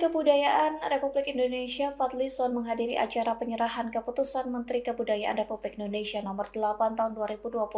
Kebudayaan Republik Indonesia Fadlizon menghadiri acara penyerahan keputusan Menteri Kebudayaan Republik Indonesia Nomor 8 Tahun 2026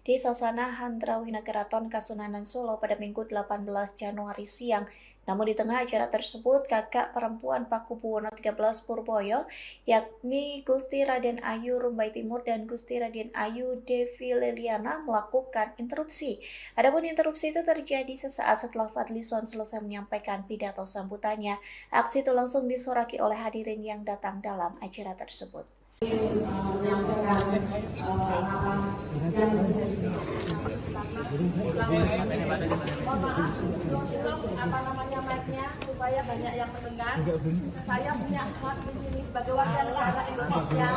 di Sasana Handrawina Keraton Kasunanan Solo pada Minggu 18 Januari siang. Namun di tengah acara tersebut, kakak perempuan Pakubuwono XIII Purboyo, yakni Gusti Raden Ayu Rumbai Timur dan Gusti Raden Ayu Devi Leliana melakukan interupsi. Adapun interupsi itu terjadi sesaat setelah Fadlizon selesai menyampaikan pidato sambutannya. Aksi itu langsung disoraki oleh hadirin yang datang dalam acara tersebut. Supaya banyak yang mendengar. Saya punya hak di sini sebagai warga negara Indonesia.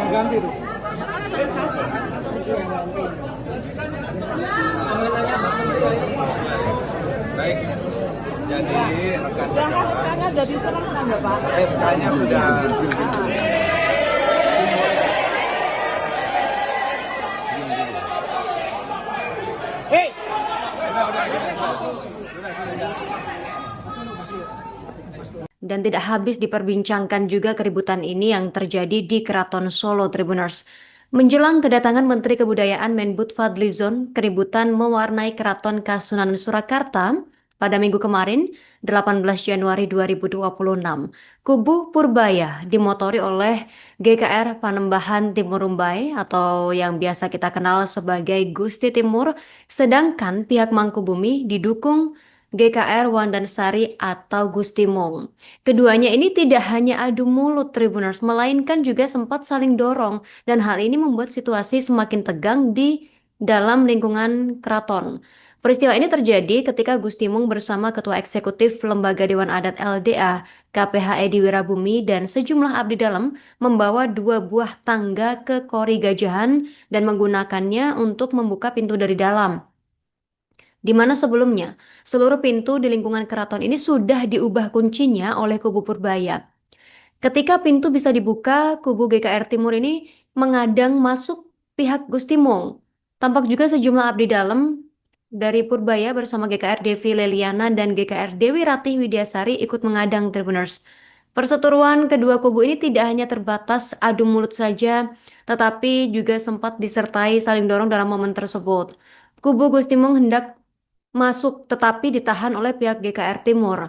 Ganti tuh. Baik, jadi rekan-rekan SK-nya sudah diserahkan ya Pak? SK-nya sudah. Dan tidak habis diperbincangkan juga keributan ini yang terjadi di Keraton Solo, Tribuners. Menjelang kedatangan Menteri Kebudayaan Menbud Fadlizon, keributan mewarnai Keraton Kasunanan Surakarta pada minggu kemarin, 18 Januari 2026. Kubu Purbaya dimotori oleh GKR Panembahan Timur Rumbai atau yang biasa kita kenal sebagai Gusti Timur, sedangkan pihak Mangkubumi didukung GKR Wandansari atau Gusti Mong. Keduanya ini tidak hanya adu mulut Tribuners, melainkan juga sempat saling dorong dan hal ini membuat situasi semakin tegang di dalam lingkungan keraton. Peristiwa ini terjadi ketika Gusti Mong bersama Ketua Eksekutif Lembaga Dewan Adat LDA, KPH Edi Wirabumi dan sejumlah abdi dalam membawa 2 buah tangga ke Kori Gajahan dan menggunakannya untuk membuka pintu dari dalam. Di mana sebelumnya seluruh pintu di lingkungan keraton ini sudah diubah kuncinya oleh kubu Purbaya. Ketika pintu bisa dibuka, kubu GKR Timur ini mengadang masuk pihak Gusti Mong. Tampak juga sejumlah abdi dalam dari Purbaya bersama GKR Devi Leliana dan GKR Dewi Ratih Widyasari ikut mengadang Tribuners. Perseteruan kedua kubu ini tidak hanya terbatas adu mulut saja, tetapi juga sempat disertai saling dorong dalam momen tersebut. Kubu Gusti Mong hendak masuk tetapi ditahan oleh pihak GKR Timur.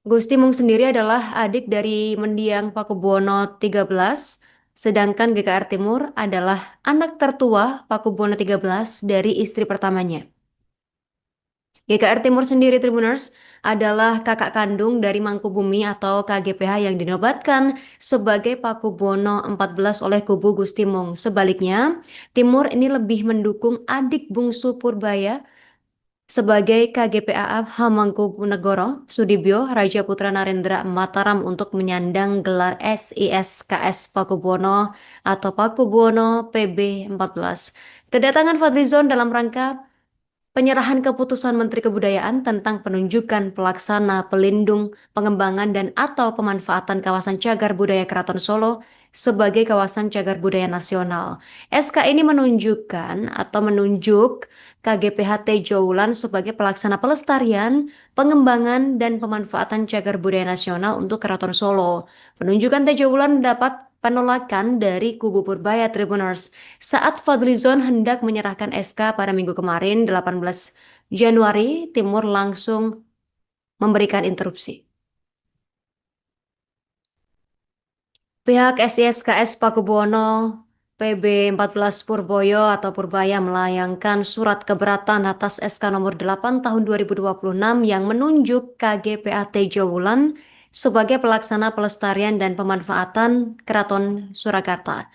Gusti Mong sendiri adalah adik dari mendiang Pakubuwono XIII, sedangkan GKR Timur adalah anak tertua Pakubuwono XIII dari istri pertamanya. GKR Timur sendiri Tribuners adalah kakak kandung dari Mangkubumi atau KGPH yang dinobatkan sebagai Pakubuwono XIV oleh kubu Gusti Mong. Sebaliknya, Timur ini lebih mendukung adik bungsu Purbaya sebagai KGPA Hamengkubuwono Sudibyo Raja Putra Narendra Mataram untuk menyandang gelar SISKS Pakubuwono atau Pakubuwono PB 14. Kedatangan Fadlizon dalam rangka penyerahan keputusan Menteri Kebudayaan tentang penunjukan pelaksana, pelindung, pengembangan dan atau pemanfaatan kawasan cagar budaya Keraton Solo sebagai kawasan cagar budaya nasional. SK ini menunjuk KGPH Tejo Wulan sebagai pelaksana pelestarian, pengembangan, dan pemanfaatan cagar budaya nasional untuk Keraton Solo. Penunjukan Tejo Wulan mendapat penolakan dari kubu Purbaya Tribuners saat Fadlizon hendak menyerahkan SK pada minggu kemarin 18 Januari. Timur langsung memberikan interupsi. Pihak SISKS Pakubuwono PB 14 Purboyo atau Purbaya melayangkan surat keberatan atas SK nomor 8 tahun 2026 yang menunjuk KGPA Tejo Wulan sebagai pelaksana pelestarian dan pemanfaatan Keraton Surakarta.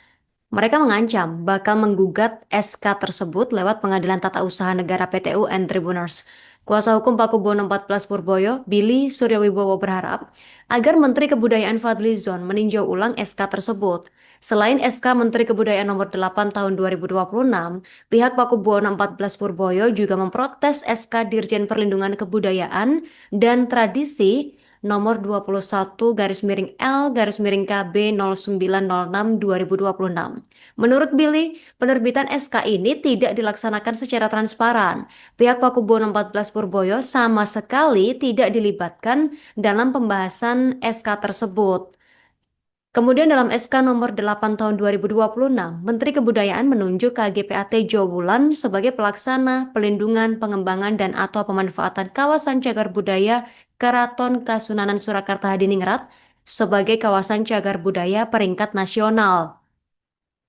Mereka mengancam bakal menggugat SK tersebut lewat Pengadilan Tata Usaha Negara PTUN Tribuners. Kuasa hukum Pakubuwono 14 Purboyo, Billy Suryawibowo berharap agar Menteri Kebudayaan Fadlizon meninjau ulang SK tersebut. Selain SK Menteri Kebudayaan nomor 8 tahun 2026, pihak Pakubuwono 14 Purboyo juga memprotes SK Dirjen Perlindungan Kebudayaan dan Tradisi nomor 21/L/KB 0906 2026. Menurut Billy, penerbitan SK ini tidak dilaksanakan secara transparan. Pihak Pakubuwono 14 Purboyo sama sekali tidak dilibatkan dalam pembahasan SK tersebut. Kemudian dalam SK nomor 8 tahun 2026, Menteri Kebudayaan menunjuk KGPA Tejo Wulan sebagai pelaksana, pelindungan, pengembangan, dan atau pemanfaatan kawasan cagar budaya Keraton Kasunanan Surakarta Hadiningrat sebagai kawasan cagar budaya peringkat nasional.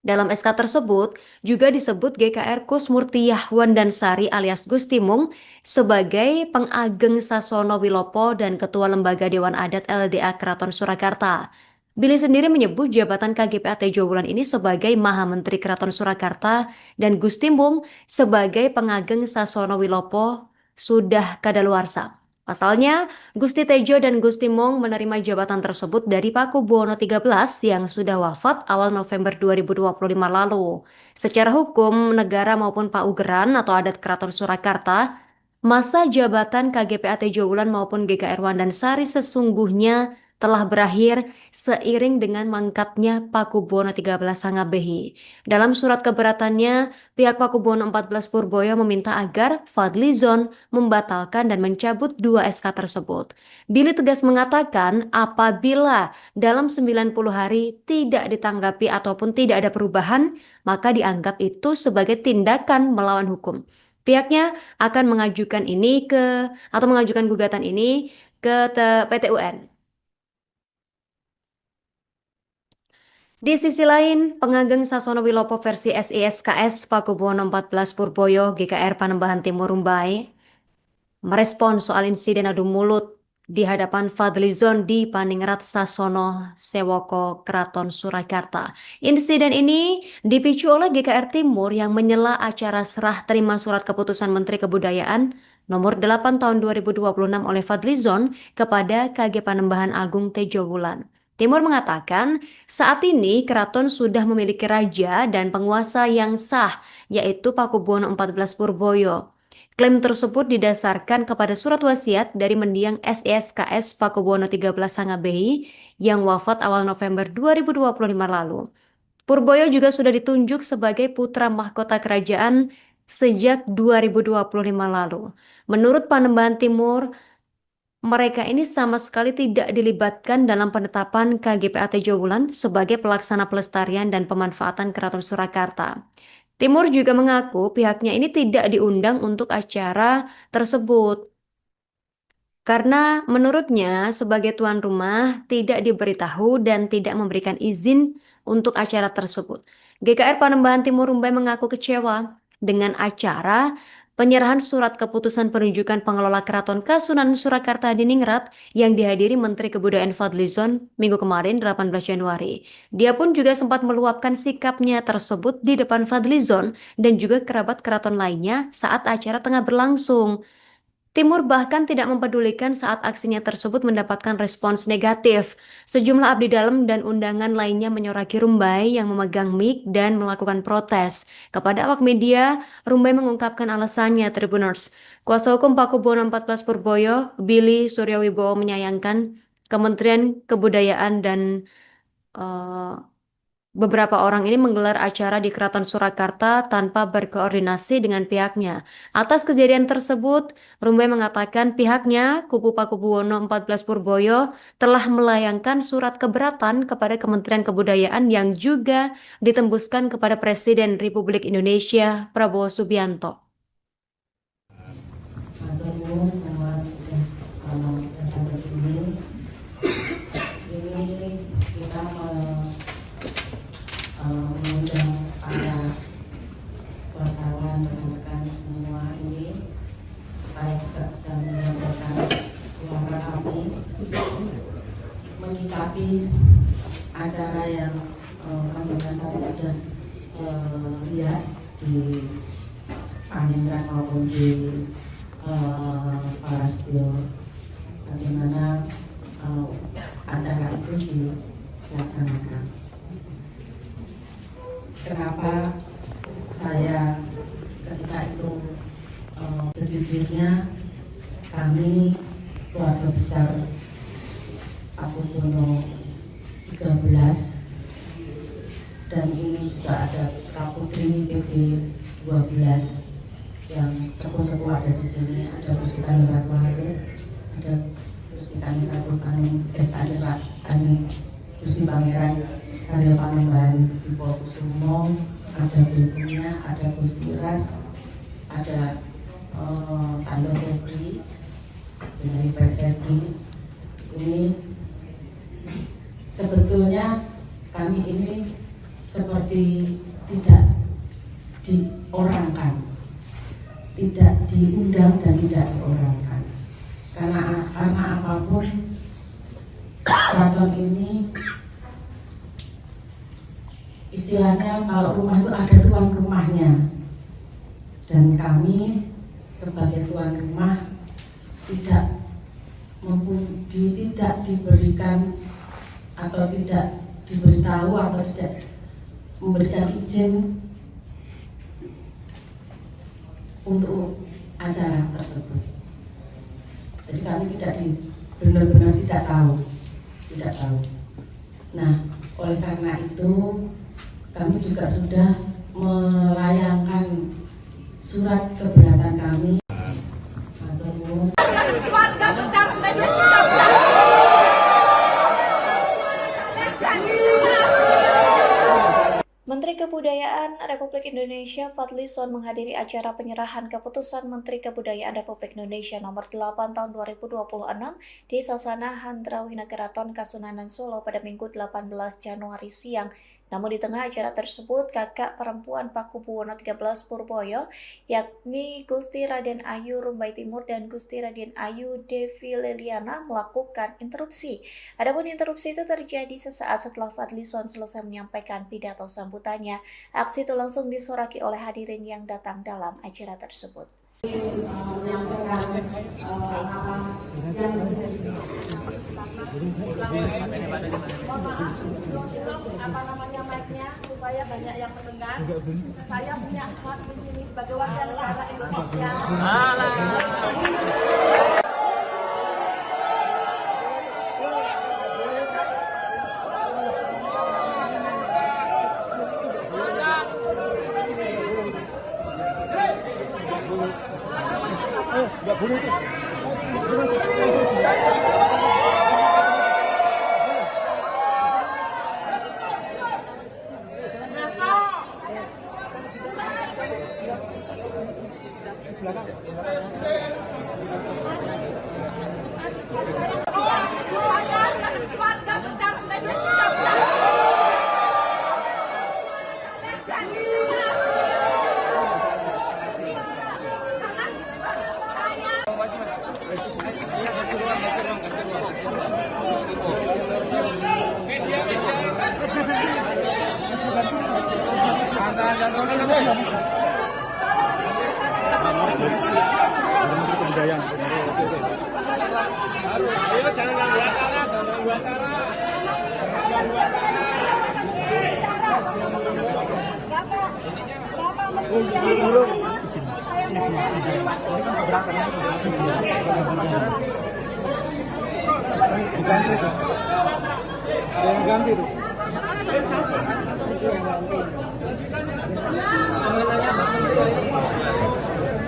Dalam SK tersebut juga disebut GKR Kusmurtiyah Wandansari alias Gustimung sebagai pengageng Sasono Wilopo dan Ketua Lembaga Dewan Adat LDA Keraton Surakarta. Billy sendiri menyebut jabatan KGPA Tejo Wulan ini sebagai Maha Menteri Keraton Surakarta dan Gustimung sebagai pengageng Sasono Wilopo sudah kadaluarsa. Pasalnya, Gusti Tejo dan Gusti Mong menerima jabatan tersebut dari Pakubuwono 13 yang sudah wafat awal November 2025 lalu. Secara hukum negara maupun paugeran atau adat Keraton Surakarta, masa jabatan KGPA Tejo Wulan maupun GKR Wandansari sesungguhnya telah berakhir seiring dengan mangkatnya Pakubuwono 13 Sangabehi. Dalam surat keberatannya, pihak Pakubuwono 14 Purboyo meminta agar Fadlizon membatalkan dan mencabut 2 SK tersebut. Billy tegas mengatakan apabila dalam 90 hari tidak ditanggapi ataupun tidak ada perubahan, maka dianggap itu sebagai tindakan melawan hukum. Pihaknya akan mengajukan gugatan ini ke PT UN. Di sisi lain, pengageng Sasono Wilopo versi SISKS Pakubuwono 14 Purboyo GKR Panembahan Timur Rumbai merespon soal insiden adu mulut di hadapan Fadlizon di Paningrat Sasono Sewoko Keraton Surakarta. Insiden ini dipicu oleh GKR Timur yang menyela acara serah terima surat keputusan Menteri Kebudayaan nomor 8 tahun 2026 oleh Fadlizon kepada KG Panembahan Agung Tejo Wulan. Timur mengatakan saat ini keraton sudah memiliki raja dan penguasa yang sah, yaitu Pakubuwono 14 Purboyo. Klaim tersebut didasarkan kepada surat wasiat dari mendiang SISKS Pakubuwono 13 Sangabehi yang wafat awal November 2025 lalu. Purboyo juga sudah ditunjuk sebagai putra mahkota kerajaan sejak 2025 lalu. Menurut Panembahan Timur, mereka ini sama sekali tidak dilibatkan dalam penetapan KGPA Tejo Wulan sebagai pelaksana pelestarian dan pemanfaatan Keraton Surakarta. Timur juga mengaku pihaknya ini tidak diundang untuk acara tersebut. Karena menurutnya sebagai tuan rumah tidak diberitahu dan tidak memberikan izin untuk acara tersebut. GKR Panembahan Timur Rumbai mengaku kecewa dengan acara penyerahan surat keputusan penunjukan pengelola Keraton Kasunanan Surakarta Hadiningrat yang dihadiri Menteri Kebudayaan Fadlizon minggu kemarin 18 Januari. Dia pun juga sempat meluapkan sikapnya tersebut di depan Fadlizon dan juga kerabat keraton lainnya saat acara tengah berlangsung. Timur bahkan tidak mempedulikan saat aksinya tersebut mendapatkan respons negatif. Sejumlah abdi dalam dan undangan lainnya menyoraki Rumbai yang memegang mic dan melakukan protes. Kepada awak media, Rumbai mengungkapkan alasannya, Tribuners. Kuasa hukum Pakubuwono 14 Purboyo, Billy Suryawibowo menyayangkan Kementerian Kebudayaan dan Beberapa orang ini menggelar acara di Keraton Surakarta tanpa berkoordinasi dengan pihaknya. Atas kejadian tersebut, Rumbai mengatakan pihaknya, Kupu Pakubuwono XIV Purboyo, telah melayangkan surat keberatan kepada Kementerian Kebudayaan yang juga ditembuskan kepada Presiden Republik Indonesia Prabowo Subianto. Matur semua sudah datang ke sini. Ini kita mengundang para wartawan, rekan-rekan semua ini supaya juga bisa menyampaikan suara kami menyikapi acara yang kami tadi sudah lihat di Panindra maupun di Parastio, bagaimana acara itu dilaksanakan. Kenapa saya ketika itu sejujurnya kami keluarga besar Pakubuwono 13 dan ini juga ada Kaputri PB 12 yang sepuh-sepuh ada di sini, ada Gusti Kanjeng Ratu Halir, ada Gusti Kanjeng Ratu Gusti Pangeran Aryo Panembahan Dipokusumo, ada Buntunya, ada Gusti Ras, ada Tante Febri, Binai Febri. Ini sebetulnya kami ini seperti tidak diorangkan, tidak diundang dan tidak diorangkan. Karena apapun keraton ini istilahnya kalau rumah itu ada tuan rumahnya, dan kami sebagai tuan rumah tidak diberikan atau tidak diberitahu atau tidak memberikan izin untuk acara tersebut. Jadi kami benar-benar tidak tahu. Nah, oleh karena itu kami juga sudah melayangkan surat keberatan kami. Menteri Kebudayaan Republik Indonesia Fadlizon menghadiri acara penyerahan keputusan Menteri Kebudayaan Republik Indonesia nomor 8 tahun 2026 di Sasana Handrawina Keraton Kasunanan Solo pada Minggu 18 Januari siang. Namun di tengah acara tersebut, kakak perempuan Pakubuwono 13 Purboyo, yakni Gusti Raden Ayu Rumbai Timur dan Gusti Raden Ayu Devi Leliana melakukan interupsi. Adapun interupsi itu terjadi sesaat setelah Fadlizon selesai menyampaikan pidato sambutannya. Aksi itu langsung disoraki oleh hadirin yang datang dalam acara tersebut. Mic-nya supaya banyak yang mendengar. Saya punya hak di sini sebagai warga negara Indonesia. Ganti tuh.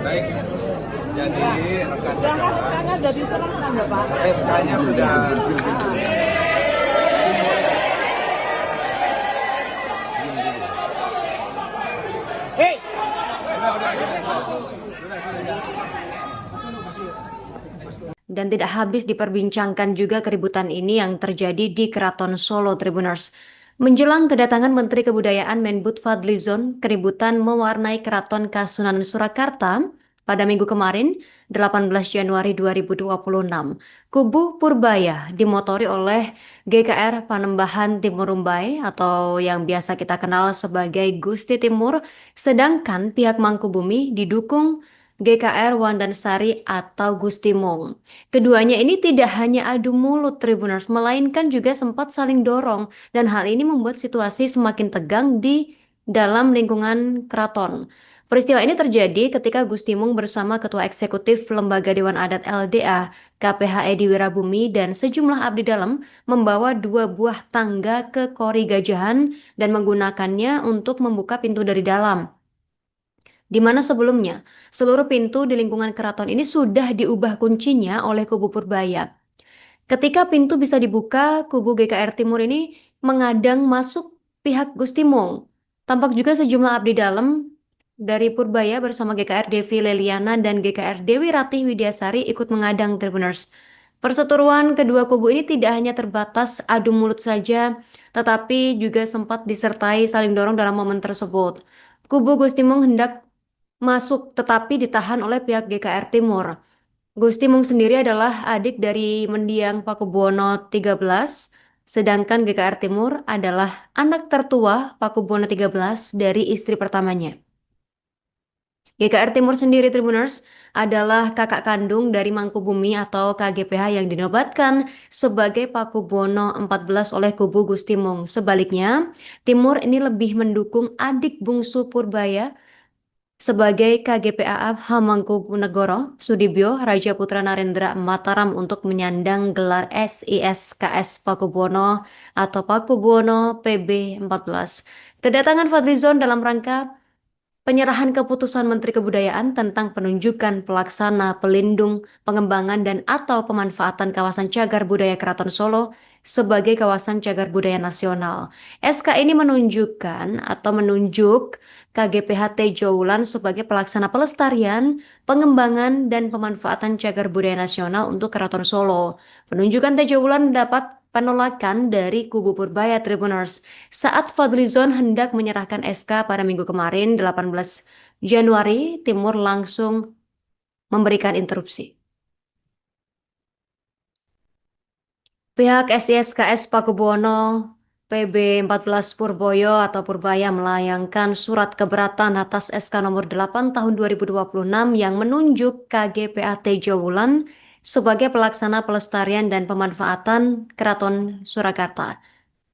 Baik. Jadi rekan-rekan SK-nya sudah diserahkan ya Pak? SK-nya sudah. Dan tidak habis diperbincangkan juga keributan ini yang terjadi di Keraton Solo Tribuners. Menjelang kedatangan Menteri Kebudayaan Menbud Fadlizon, keributan mewarnai Keraton Kasunanan Surakarta pada minggu kemarin, 18 Januari 2026. Kubu Purbaya dimotori oleh GKR Panembahan Timur Rumbai atau yang biasa kita kenal sebagai Gusti Timur, sedangkan pihak Mangkubumi didukung GKR Wandansari atau Gusti Mong. Keduanya ini tidak hanya adu mulut Tribuners, melainkan juga sempat saling dorong dan hal ini membuat situasi semakin tegang di dalam lingkungan keraton. Peristiwa ini terjadi ketika Gusti Mong bersama Ketua Eksekutif Lembaga Dewan Adat LDA, KPH Edi Wirabumi dan sejumlah abdi dalam membawa 2 buah tangga ke Kori Gajahan dan menggunakannya untuk membuka pintu dari dalam. Di mana sebelumnya seluruh pintu di lingkungan keraton ini sudah diubah kuncinya oleh kubu Purbaya. Ketika pintu bisa dibuka, kubu GKR Timur ini mengadang masuk pihak Gusti Mong. Tampak juga sejumlah abdi dalam dari Purbaya bersama GKR Devi Leliana dan GKR Dewi Ratih Widyasari ikut mengadang Tribuners. Perseteruan kedua kubu ini tidak hanya terbatas adu mulut saja, tetapi juga sempat disertai saling dorong dalam momen tersebut. Kubu Gusti Mong hendak masuk tetapi ditahan oleh pihak GKR Timur. Gusti Mong sendiri adalah adik dari mendiang Pakubuwono XIII, sedangkan GKR Timur adalah anak tertua Pakubuwono XIII dari istri pertamanya. GKR Timur sendiri Tribuners adalah kakak kandung dari Mangkubumi atau KGPH yang dinobatkan sebagai Pakubuwono XIV oleh kubu Gusti Mong. Sebaliknya, Timur ini lebih mendukung adik bungsu Purbaya sebagai KGPA Hamengkubuwono Sudibyo Raja Putra Narendra Mataram untuk menyandang gelar SISKS Pakubuwono atau Pakubuwono PB 14. Kedatangan Fadlizon dalam rangka penyerahan keputusan Menteri Kebudayaan tentang penunjukan pelaksana, pelindung, pengembangan dan atau pemanfaatan kawasan cagar budaya Keraton Solo sebagai kawasan cagar budaya nasional. SK ini menunjukkan atau menunjuk KGPH Tejo Wulan sebagai pelaksana pelestarian, pengembangan, dan pemanfaatan cagar budaya nasional untuk Keraton Solo. Penunjukan Tejo Wulan mendapat penolakan dari kubu Purbaya Tribuners saat Fadlizon hendak menyerahkan SK pada minggu kemarin 18 Januari, Timur langsung memberikan interupsi. Pihak SISKS Pakubuwono PB 14 Purboyo atau Purbaya melayangkan surat keberatan atas SK nomor 8 tahun 2026 yang menunjuk KGPA Tejo Wulan sebagai pelaksana pelestarian dan pemanfaatan Keraton Surakarta.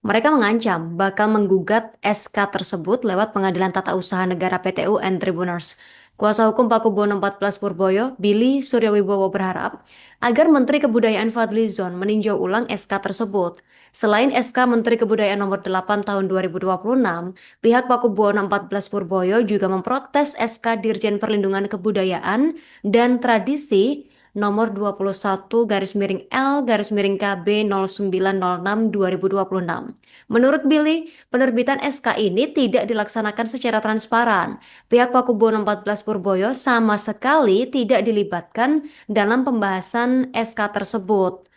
Mereka mengancam bakal menggugat SK tersebut lewat Pengadilan Tata Usaha Negara PTUN Tribuners. Kuasa hukum Pakubuwono 14 Purboyo, Billy Suryawibowo berharap agar Menteri Kebudayaan Fadlizon meninjau ulang SK tersebut. Selain SK Menteri Kebudayaan nomor 8 tahun 2026, pihak Pakubuwono 14 Purboyo juga memprotes SK Dirjen Perlindungan Kebudayaan dan Tradisi nomor 21/L/KB 0906 2026. Menurut Billy, penerbitan SK ini tidak dilaksanakan secara transparan. Pihak Pakubuwono 14 Purboyo sama sekali tidak dilibatkan dalam pembahasan SK tersebut.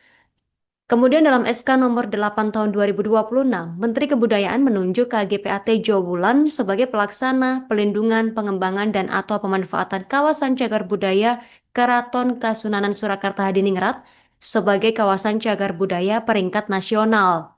Kemudian dalam SK nomor 8 tahun 2026, Menteri Kebudayaan menunjuk KGPA Tejo Wulan sebagai pelaksana, pelindungan, pengembangan, dan atau pemanfaatan kawasan cagar budaya Keraton Kasunanan Surakarta Hadiningrat sebagai kawasan cagar budaya peringkat nasional.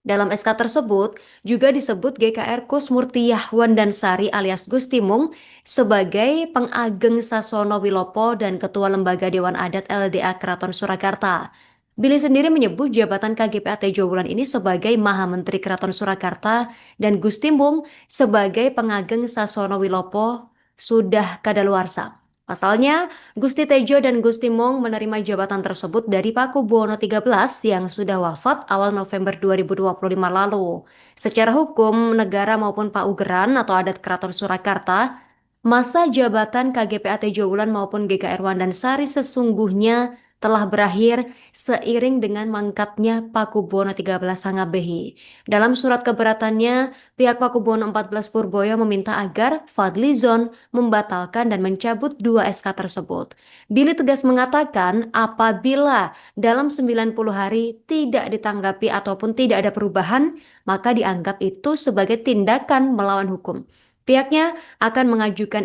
Dalam SK tersebut juga disebut GKR Kusmurtiyah Wandansari alias Gusti Mong sebagai pengageng Sasono Wilopo dan Ketua Lembaga Dewan Adat LDA Keraton Surakarta. Billy sendiri menyebut jabatan KGPA Tejo Wulan ini sebagai Maha Menteri Keraton Surakarta dan Gusti Mong sebagai pengageng Sasono Wilopo sudah kadaluarsa. Pasalnya, Gusti Tejo dan Gusti Mong menerima jabatan tersebut dari Pakubuwono XIII yang sudah wafat awal November 2025 lalu. Secara hukum, negara maupun paugeran atau adat Keraton Surakarta, masa jabatan KGPA Tejo Wulan maupun GKR Wandansari sesungguhnya telah berakhir seiring dengan mangkatnya Pakubuwono XIII Sangabehi. Dalam surat keberatannya, pihak Pakubuwono XIV Purboyo meminta agar Fadlizon membatalkan dan mencabut 2 SK tersebut. Billy tegas mengatakan apabila dalam 90 hari tidak ditanggapi ataupun tidak ada perubahan, maka dianggap itu sebagai tindakan melawan hukum. Pihaknya akan mengajukan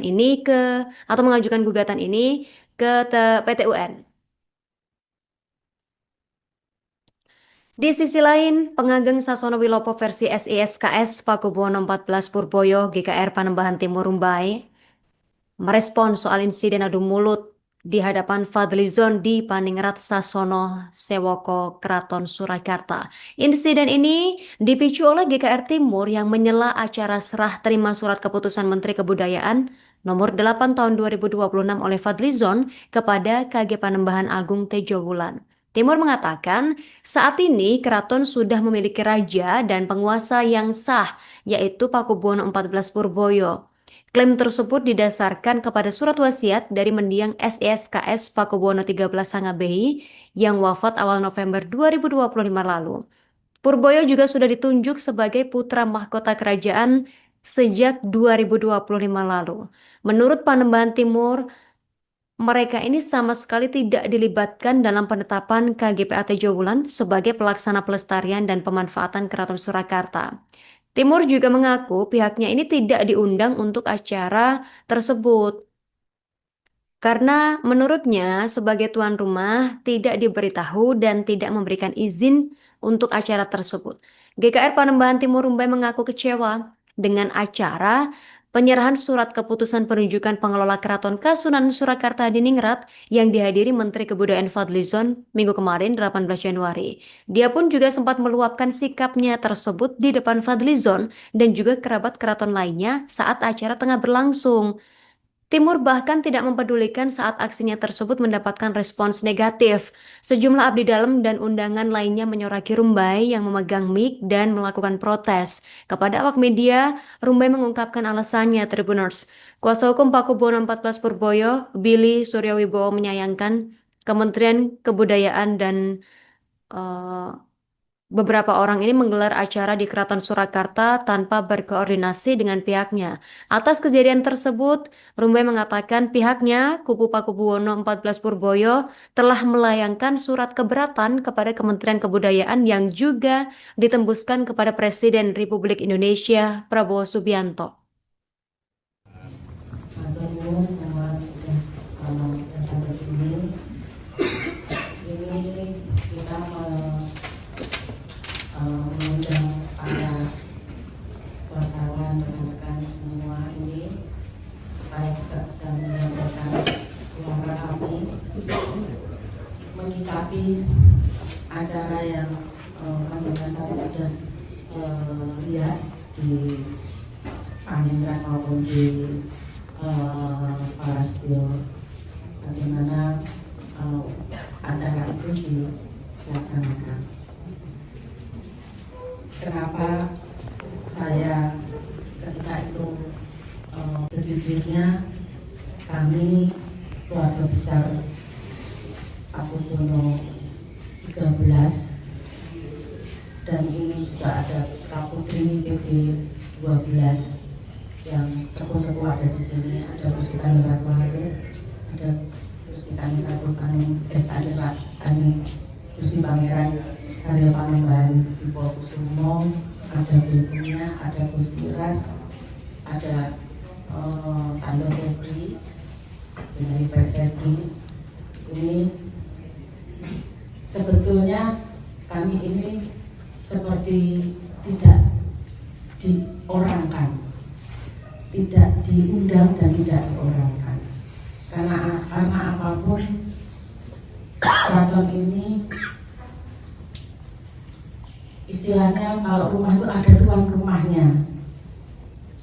gugatan ini ke PT UN. Di sisi lain, Pengageng Sasono Wilopo versi SISKS Pakubuwono XIV Purboyo GKR Panembahan Timur Rumbai merespon soal insiden adu mulut di hadapan Fadlizon di Paningrat Sasono Sewoko Keraton Surakarta. Insiden ini dipicu oleh GKR Timur yang menyela acara serah terima surat keputusan Menteri Kebudayaan nomor 8 tahun 2026 oleh Fadlizon kepada KG Panembahan Agung Tejo Wulan. Timur mengatakan saat ini keraton sudah memiliki raja dan penguasa yang sah, yaitu Pakubuwono XIV Purboyo. Klaim tersebut didasarkan kepada surat wasiat dari mendiang SISKS Pakubuwono XIII Sangabehi yang wafat awal November 2025 lalu. Purboyo juga sudah ditunjuk sebagai putra mahkota kerajaan sejak 2025 lalu. Menurut Panembahan Timur, mereka ini sama sekali tidak dilibatkan dalam penetapan KGPA Tejo Wulan sebagai pelaksana pelestarian dan pemanfaatan Keraton Surakarta. Timur juga mengaku pihaknya ini tidak diundang untuk acara tersebut. Karena menurutnya sebagai tuan rumah tidak diberitahu dan tidak memberikan izin untuk acara tersebut. GKR Panembahan Timur Rumbai mengaku kecewa dengan acara penyerahan surat keputusan penunjukan pengelola Keraton Kasunanan Surakarta di Ningrat yang dihadiri Menteri Kebudayaan Fadlizon minggu kemarin 18 Januari. Dia pun juga sempat meluapkan sikapnya tersebut di depan Fadlizon dan juga kerabat keraton lainnya saat acara tengah berlangsung. Timur bahkan tidak mempedulikan saat aksinya tersebut mendapatkan respons negatif. Sejumlah abdi dalam dan undangan lainnya menyoraki Rumbai yang memegang mic dan melakukan protes. Kepada awak media, Rumbai mengungkapkan alasannya, Tribuners. Kuasa hukum Pakubuwono XIV Purboyo, Billy Suryawibowo menyayangkan Kementerian Kebudayaan dan beberapa orang ini menggelar acara di Keraton Surakarta tanpa berkoordinasi dengan pihaknya. Atas kejadian tersebut, Rumbai mengatakan pihaknya, kubu Pakubuwono XIV Purboyo, telah melayangkan surat keberatan kepada Kementerian Kebudayaan yang juga ditembuskan kepada Presiden Republik Indonesia Prabowo Subianto. Semua sudah datang ke sini. Ini kita mengundang para wartawan, rekan-rekan semua ini supaya juga bisa menyampaikan suara kami menyikapi acara yang kami tadi sudah lihat di Paningrat maupun di Palastio, bagaimana acara itu dilaksanakan. Kenapa saya ketika itu sejujurnya kami keluarga besar Pakubuwono XIII dan ini juga ada Kaputri PB 12 yang sepuh-sepuh ada di sini, ada Gusti Kanjeng ada Gusti Gusti Pangeran Arya Panembahan Dipo Kusumo, ada Bukunya, ada Gusti Ras, ada Tante Febri, Binai Febri. Ini sebetulnya kami ini seperti tidak diorangkan, tidak diundang dan tidak diorangkan. Karena apapun keraton ini istilahnya kalau rumah itu ada tuan rumahnya,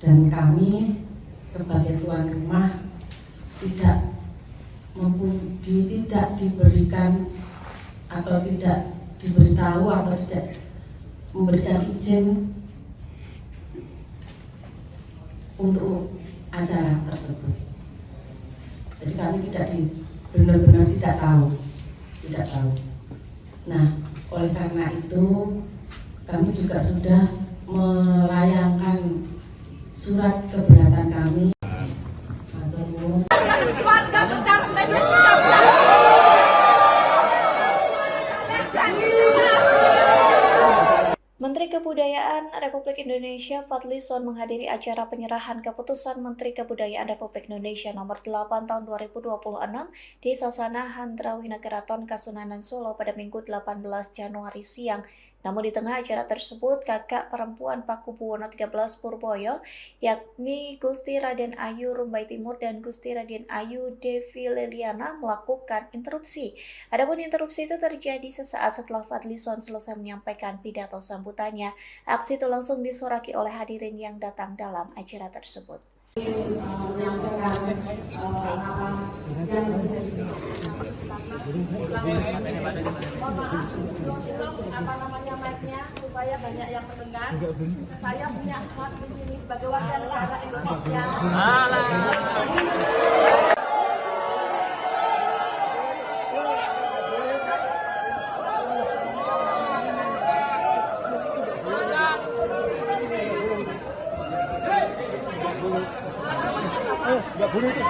dan kami sebagai tuan rumah tidak tidak diberikan atau tidak diberitahu atau tidak memberikan izin untuk acara tersebut. Jadi kami benar-benar tidak tahu. Nah, oleh karena itu kami juga sudah melayangkan surat keberatan kami. Warga bentar, Menteri Kebudayaan Republik Indonesia Fadlizon menghadiri acara penyerahan keputusan Menteri Kebudayaan Republik Indonesia nomor 8 tahun 2026 di Sasana Handrawina Keraton Kasunanan Solo pada Minggu 18 Januari siang. Namun di tengah acara tersebut, kakak perempuan Pakubuwono XIII Purboyo, yakni Gusti Raden Ayu Rumbai Timur dan Gusti Raden Ayu Devi Leliana melakukan interupsi. Adapun interupsi itu terjadi sesaat setelah Fadlizon selesai menyampaikan pidato sambutannya. Aksi itu langsung disoraki oleh hadirin yang datang dalam acara tersebut. mic-nya supaya banyak yang mendengar. Saya punya hak di sini sebagai warga negara Indonesia. Nggak boleh itu.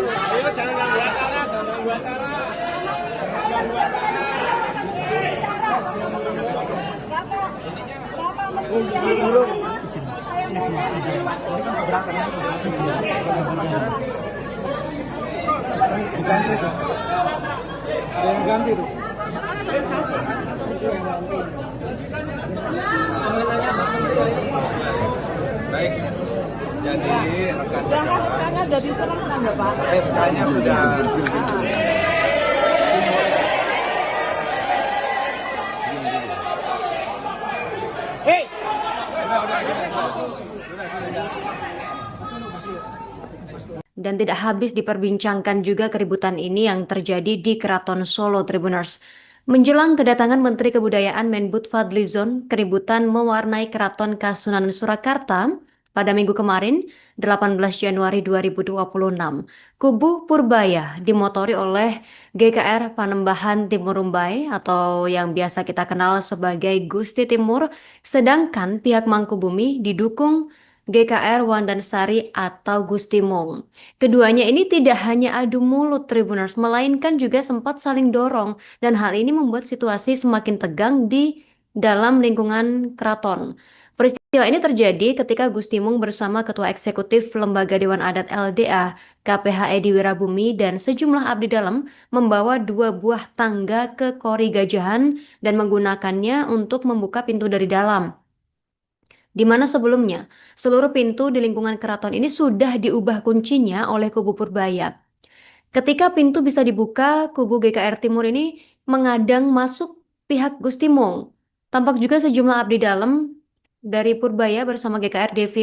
Ayo jangan ganggu acara, ganti tuh. Baik, jadi rekan-rekan SK-nya sudah diserahkan ya Pak? SK-nya sudah. Dan tidak habis diperbincangkan juga keributan ini yang terjadi di Keraton Solo Tribuners. Menjelang kedatangan Menteri Kebudayaan Menbud Fadlizon, keributan mewarnai Keraton Kasunanan Surakarta pada minggu kemarin, 18 Januari 2026. Kubu Purbaya dimotori oleh GKR Panembahan Timur Rumbai atau yang biasa kita kenal sebagai Gusti Timur, sedangkan pihak Mangkubumi didukung GKR Wandansari atau Gusti Mong. Keduanya ini tidak hanya adu mulut Tribuners, melainkan juga sempat saling dorong, dan hal ini membuat situasi semakin tegang di dalam lingkungan keraton. Peristiwa ini terjadi ketika Gusti Mong bersama Ketua Eksekutif Lembaga Dewan Adat LDA, KPH Edi Wirabumi, dan sejumlah abdi dalam membawa 2 buah tangga ke Kori Gajahan dan menggunakannya untuk membuka pintu dari dalam. Di mana sebelumnya seluruh pintu di lingkungan keraton ini sudah diubah kuncinya oleh kubu Purbaya. Ketika pintu bisa dibuka, kubu GKR Timur ini mengadang masuk pihak Gusti Mong. Tampak juga sejumlah abdi dalam dari Purbaya bersama GKR Devi